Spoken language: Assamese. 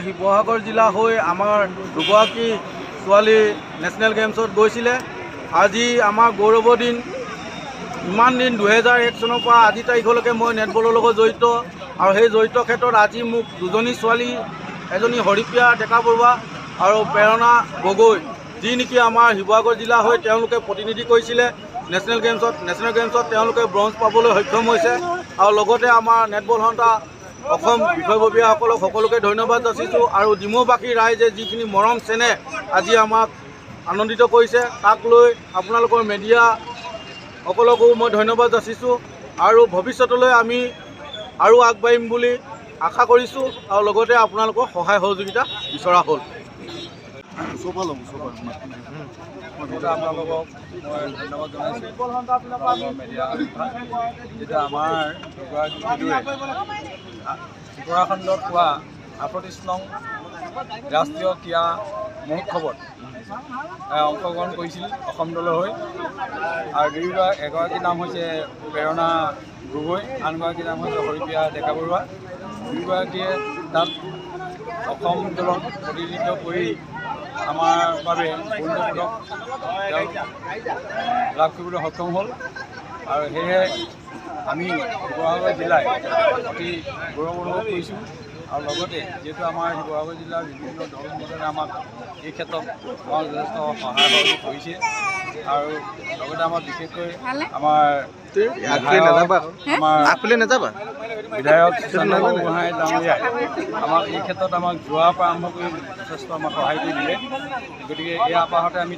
শিৱসাগৰ জিলা হৈ আমাৰ দুগৰাকী ছোৱালী নেশ্যনেল গেমছত গৈছিলে। আজি আমাৰ গৌৰৱৰ দিন। ইমান দিন 2001 চনৰ পৰা আজি তাৰিখলৈকে মই নেটবলৰ লগত জড়িত আৰু সেই জড়িত ক্ষেত্ৰত আজি মোক দুজনী ছোৱালী, এজনী হৰিপ্ৰিয়া ডেকা বৰুৱা আৰু প্ৰেৰণা গগৈ, যি নেকি আমাৰ শিৱসাগৰ জিলা হৈ তেওঁলোকে প্ৰতিনিধি কৰিছিলে নেশ্যনেল গেমছত তেওঁলোকে ব্ৰঞ্জ পাবলৈ সক্ষম হৈছে। আৰু লগতে আমাৰ নেটবল সন্থা অসম বিষয়ববীয়াসকলক সকলোকে ধন্যবাদ যাচিছোঁ। আৰু ডিমৌবাসী ৰাইজে যিখিনি মৰম চেনেহ আজি আমাক আনন্দিত কৰিছে, তাক লৈ আপোনালোকৰ মেডিয়া সকলকো মই ধন্যবাদ যাচিছোঁ। আৰু ভৱিষ্যতলৈ আমি আৰু আগবাঢ়িম বুলি আশা কৰিছোঁ আৰু লগতে আপোনালোকৰ সহায় সহযোগিতা বিচৰা হ'ল। আপোনালোকক মই ধন্যবাদ জনাইছোঁ। মেডিয়া যেতিয়া আমাৰ দুগৰাকী খেলুৱৈ উত্তৰাখণ্ডত হোৱা 38 নং ৰাষ্ট্ৰীয় ক্ৰীড়া মহোৎসৱত অংশগ্ৰহণ কৰিছিল অসম দলৰ হৈ। আৰু এগৰাকীৰ নাম হৈছে প্ৰেৰণা গগৈ, আনগৰাকীৰ নাম হৈছে হৰিপ্ৰিয়া ডেকা বৰুৱা। দুয়োগৰাকীয়ে তাত অসম দলক প্ৰতিনিধিত্ব কৰি আমাৰ বাবে পূৰ্ণ পদক লাভ কৰিবলৈ সক্ষম হ'ল। আৰু সেয়েহে আমি শিৱসাগৰ জিলাই অতি গৌৰৱ অনুভৱ কৰিছোঁ। আৰু লগতে যিহেতু আমাৰ শিৱসাগৰ জিলাৰ বিভিন্ন দল সংগঠনে আমাক এই ক্ষেত্ৰত যথেষ্ট সহায় সহযোগ কৰিছে। আৰু লগতে আমাৰ বিশেষকৈ আমাৰ বিধায়ক চন্দ্ৰবাবু গোহাঁই ডাঙৰীয়াই আমাক এই ক্ষেত্ৰত যোৱাৰ পৰা আৰম্ভ কৰি যথেষ্ট আমাক সহায় কৰি দিলে। গতিকে এই আপাহতে আমি